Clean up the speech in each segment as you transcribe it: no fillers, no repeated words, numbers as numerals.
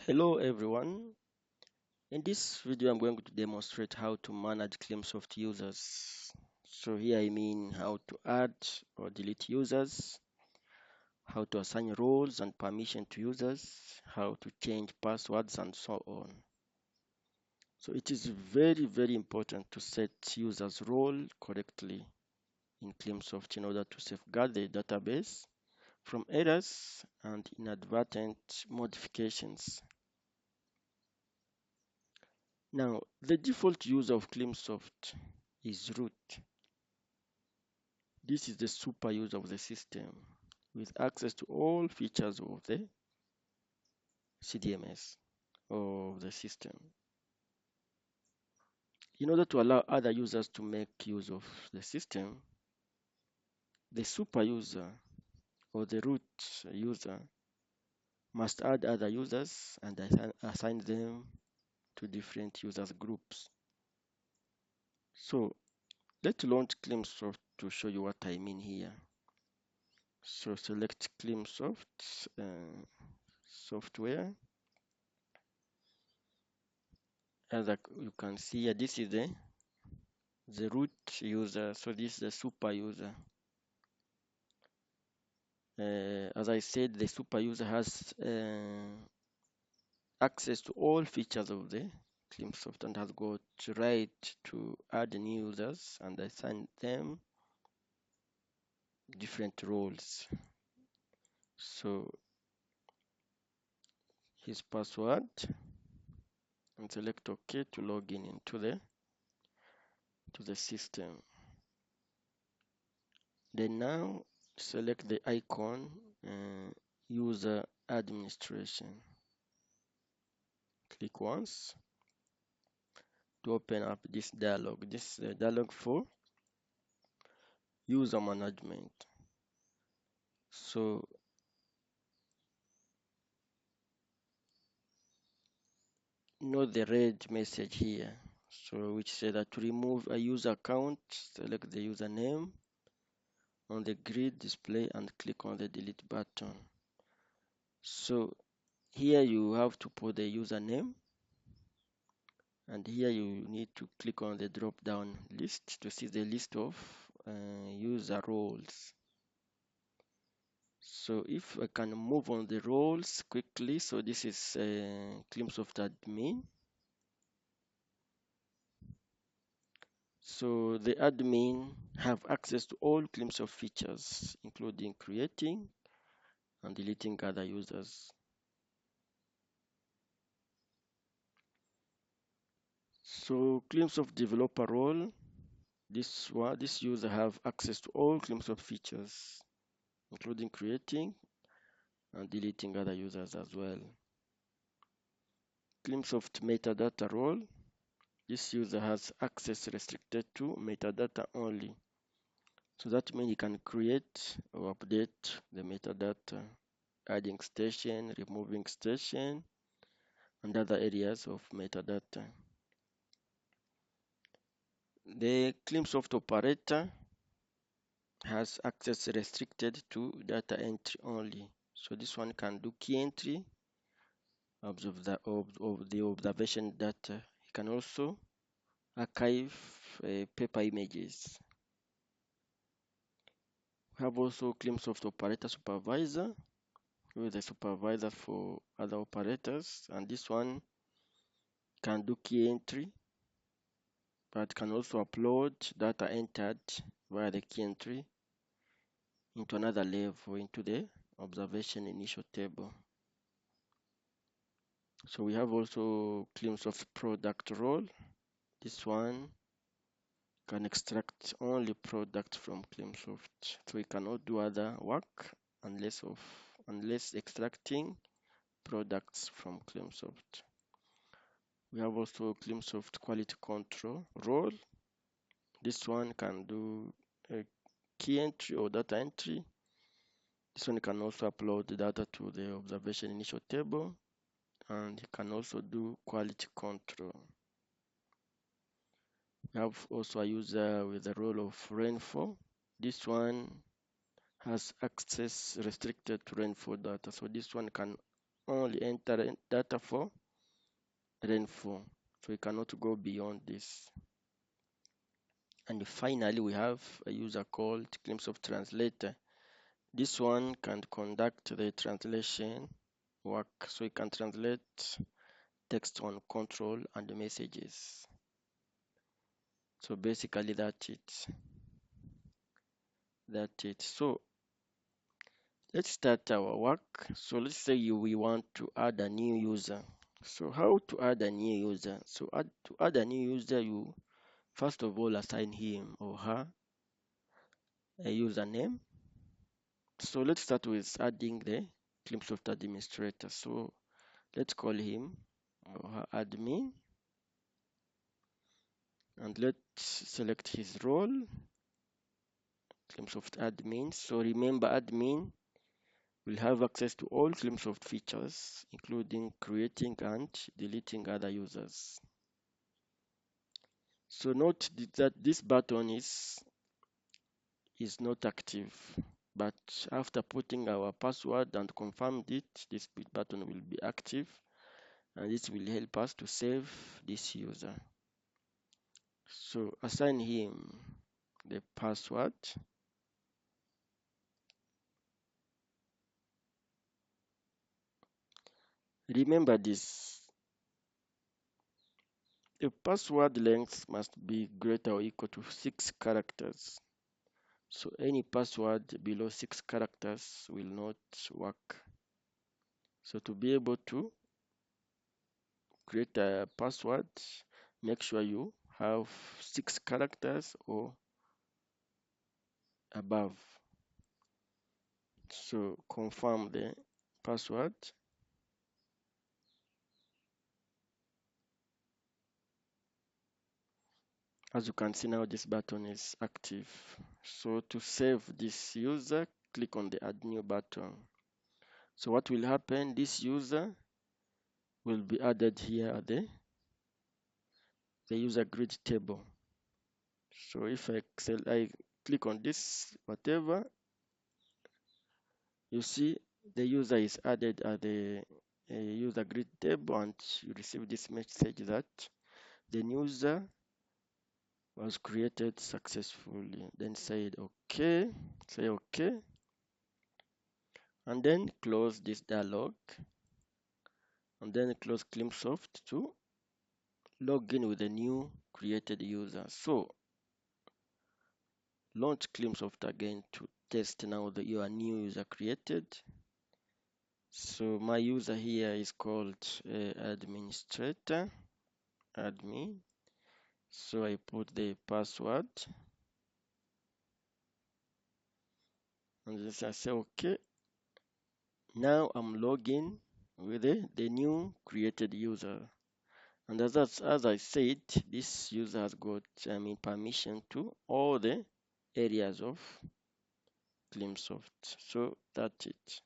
Hello everyone. In this video, I'm going to demonstrate how to manage Climsoft users. So here I mean how to add or delete users, how to assign roles and permission to users, how to change passwords and so on. So it is very important to set users role correctly in Climsoft in order to safeguard the database from errors and inadvertent modifications. Now, the default user of Climsoft is root. This is the super user of the system with access to all features of the CDMS of the system. In order to allow other users to make use of the system, the super user or the root user must add other users and assign them to different users groups. So let's launch Climsoft to show you what I mean here. So select Climsoft software. As you can see here, this is the root user. So this is the super user. As I said, the super user has access to all features of the Climsoft and has got right to add new users and assign them different roles. So his password and select OK to log in into the system. Then now select the icon user administration. Click once to open up this dialog. This is the dialog for user management. So note the red message here. So which says that to remove a user account, select the username on the grid display and click on the delete button. So here you have to put the username, and here you need to click on the drop down list to see the list of user roles. So if I can move on the roles quickly, so this is Climsoft admin. So the admin have access to all Climsoft features, including creating and deleting other users. So Climsoft developer role, this user have access to all Climsoft features, including creating and deleting other users as well. Climsoft metadata role, this user has access restricted to metadata only. So that means you can create or update the metadata, adding station, removing station, and other areas of metadata. The Climsoft operator has access restricted to data entry only. So this one can do key entry of the observation data. It can also archive paper images. We have also Climsoft operator supervisor, who is a supervisor for other operators, and this one can do key entry, but can also upload data entered via the key entry into another level, into the observation initial table. So we have also Climsoft product role. This one can extract only product from Climsoft, so we cannot do other work unless extracting products from Climsoft. We have also Climsoft quality control role. This one can do a key entry or data entry. This one can also upload the data to the observation initial table, and it can also do quality control. We have also a user with the role of rainfall. This one has access restricted to rainfall data. So this one can only enter data for rainfall, so we cannot go beyond this. And finally, we have a user called Climsoft Translator. This one can conduct the translation work, so it can translate text on control and messages. So basically that's it. So let's start our work. So let's say we want to add a new user. So how to add a new user? So to add a new user, you first of all assign him or her a username. So let's start with adding the Climsoft administrator. So let's call him or her admin, and let's select his role, Climsoft admin. So remember, admin will have access to all Climsoft features, including creating and deleting other users. So note that this button is not active, but after putting our password and confirmed it, this button will be active, and this will help us to save this user. So assign him the password. Remember this, the password length must be greater or equal to 6 characters. So any password below 6 characters will not work. So to be able to create a password, make sure you have 6 characters or above. So confirm the password. As you can see now, this button is active. So to save this user, click on the add new button. So what will happen, this user will be added here at the user grid table. So if I click on this, whatever, you see the user is added at the user grid table, and you receive this message that the user was created successfully. Then say OK, and then close this dialog, and then close Climsoft to log in with a new created user. So launch Climsoft again to test now that your new user created. So my user here is called administrator, admin. So I put the password, and then I say OK. Now I'm logging with the new created user. And as I said, this user has got permission to all the areas of Climsoft. So that's it.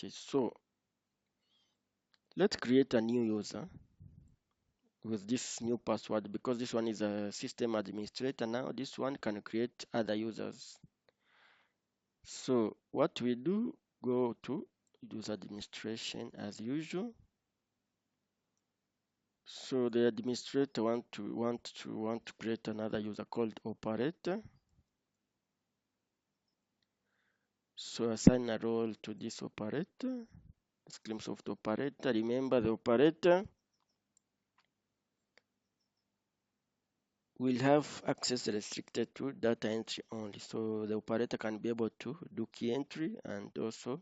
So let's create a new user with this new password, because this one is a system administrator. Now this one can create other users. So what we do, go to user administration as usual. So the administrator want to create another user called operator. So assign a role to this operator. It's Climsoft operator. Remember, the operator will have access restricted to data entry only. So the operator can be able to do key entry and also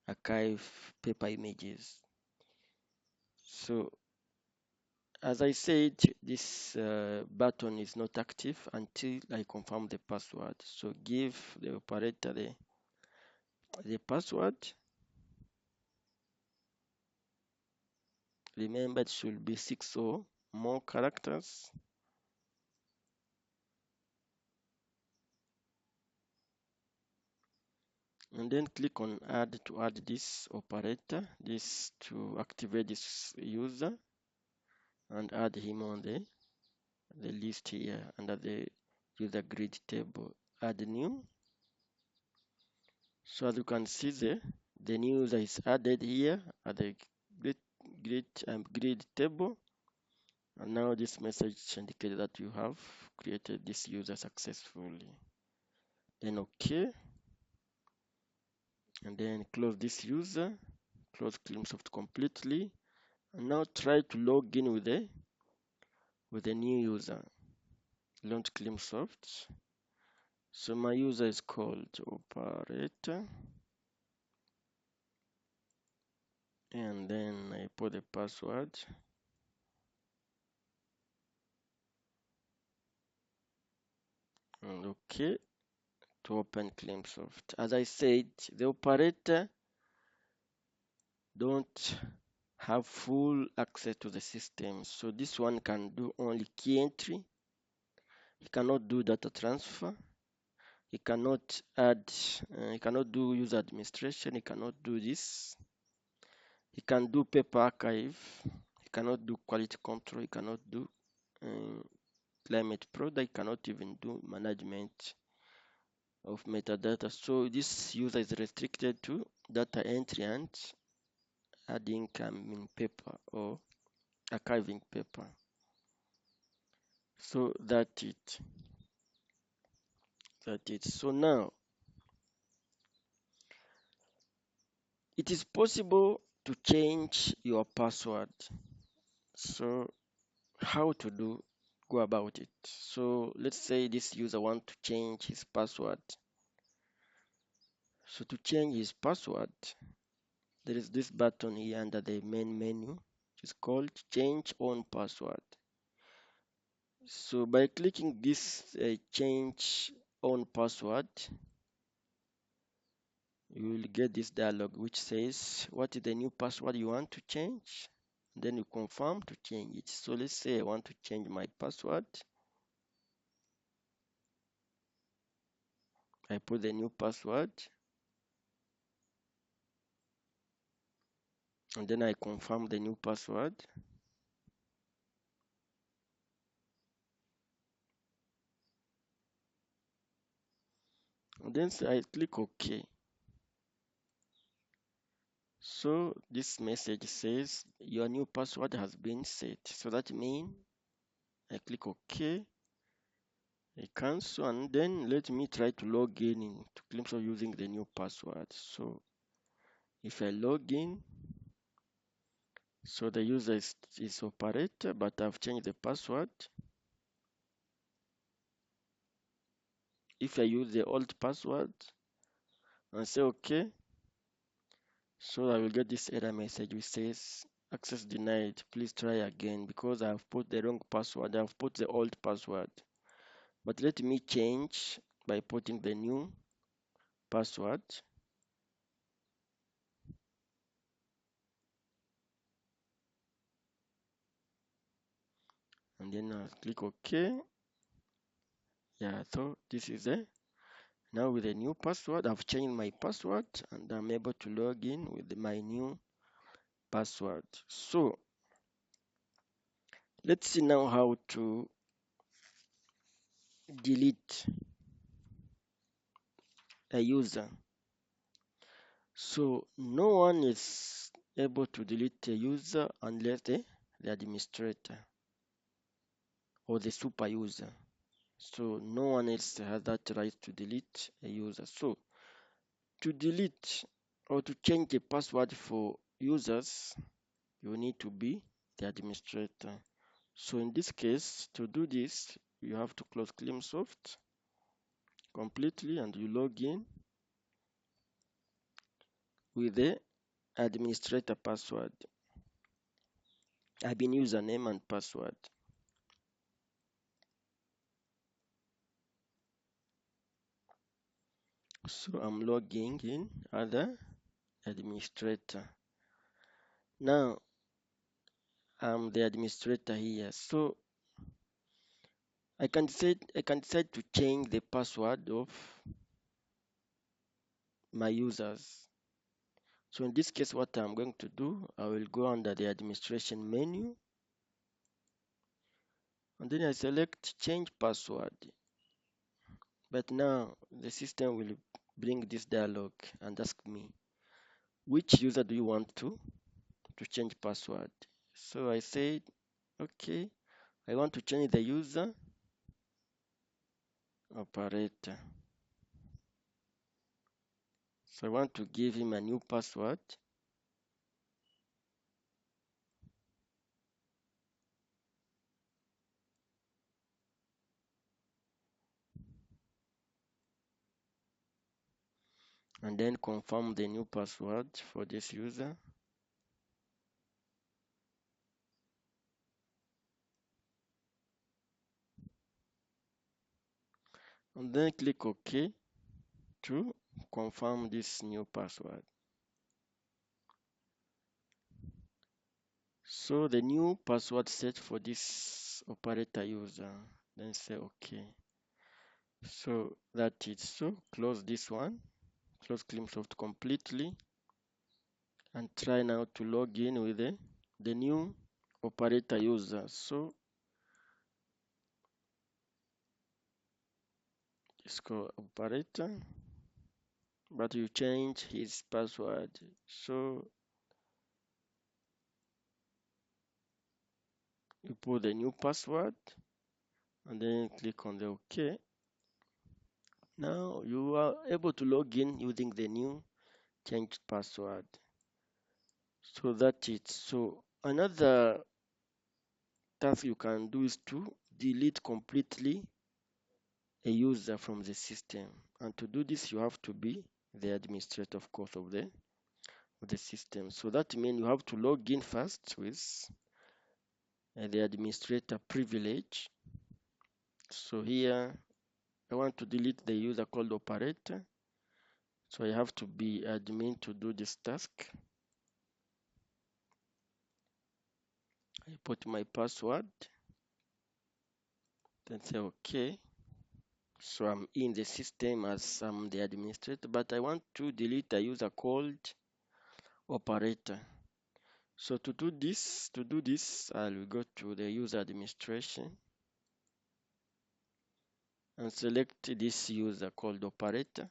archive paper images. So as I said, this button is not active until I confirm the password. So give the operator the password. Remember, it should be 6 or more characters. And then click on add to add this operator, this to activate this user, and add him on the list here under the user grid table. Add new. So as you can see the new user is added here at the grid, grid table. And now this message indicates that you have created this user successfully. Then OK. And then close this user, close Climsoft completely. And now try to log in with a new user. Launch Climsoft. So my user is called operator. And then I put the password. And OK to open Climsoft. As I said, the operator don't have full access to the system. So this one can do only key entry. He cannot do data transfer. He cannot add, he cannot do user administration. He cannot do this. He can do paper archive. He cannot do quality control. He cannot do climate product. He cannot even do management of metadata. So this user is restricted to data entry and adding paper or archiving paper. So that's it. So now it is possible to change your password. So how to go about it? So let's say this user want to change his password. So to change his password, there is this button here under the main menu, which is called change own password. So by clicking this change own password, you will get this dialog which says what is the new password you want to change. Then you confirm to change it. So let's say I want to change my password. I put the new password and then I confirm the new password. And then I click OK. So this message says your new password has been set. So that means I click OK, I cancel, and then let me try to log in into Climsoft using the new password. So if I log in, so the user is operator, but I've changed the password. If I use the old password and say OK, so I will get this error message which says access denied, please try again, because I have put the wrong password. I have put the old password. But let me change by putting the new password. And then I'll click OK. Yeah, so this is it. Now with the new password, I've changed my password and I'm able to log in with my new password. So let's see now how to delete a user. So no one is able to delete a user unless the administrator or the super user. So no one else has that right to delete a user. So to delete or to change the password for users, you need to be the administrator. So in this case, to do this, you have to close Climsoft completely and you log in with the administrator password, admin username and password. So I'm logging in as the administrator. Now I'm the administrator here. So I can decide to change the password of my users. So in this case, what I'm going to do, I will go under the administration menu and then I select change password. But now the system will bring this dialog and ask me, which user do you want to change password? So I said, okay, I want to change the user operator. So I want to give him a new password. And then confirm the new password for this user. And then click OK to confirm this new password. So the new password set for this operator user, then say OK. So that is so. Close this one, close Climsoft completely, and try now to log in with the new operator user. So it's called operator, but you change his password. So you put the new password and then click on the OK. Now you are able to log in using the new changed password. So that's it. So another task you can do is to delete completely a user from the system. And to do this, you have to be the administrator, of course, of the system. So that means you have to log in first with the administrator privilege. So here, I want to delete the user called operator. So I have to be admin to do this task. I put my password, then say OK. So I'm in the system as I'm the administrator, but I want to delete a user called operator. So to do this, I'll go to the user administration and select this user called operator.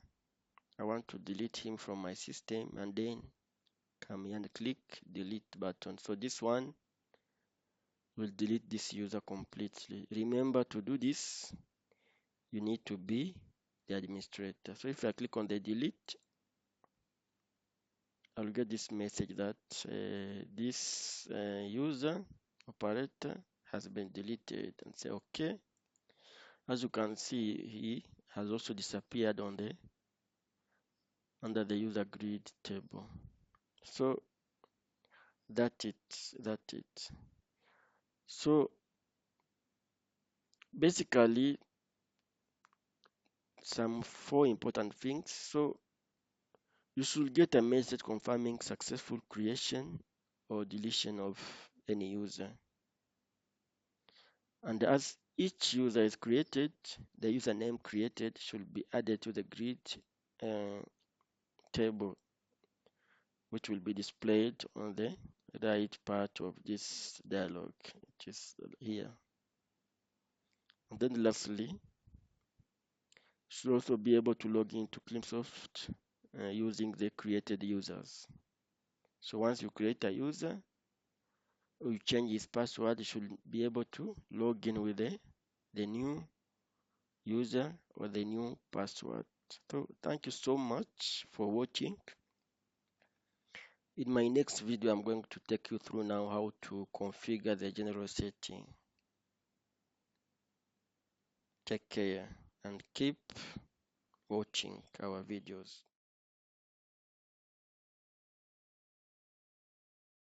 I want to delete him from my system, and then come here and click delete button. So this one will delete this user completely. Remember, to do this, you need to be the administrator. So if I click on the delete, I'll get this message that this user operator has been deleted, and say OK. As you can see, he has also disappeared on the under the user grid table. So that's it. So basically, some four important things. So you should get a message confirming successful creation or deletion of any user. And as each user is created, the username created should be added to the grid uh, table, which will be displayed on the right part of this dialog, which is here. And then lastly, you should also be able to log into Climsoft using the created users. So once you create a user, or you change his password, you should be able to log in with the new user or the new password. So thank you so much for watching. In my next video, I'm going to take you through now how to configure the general setting. Take care and keep watching our videos.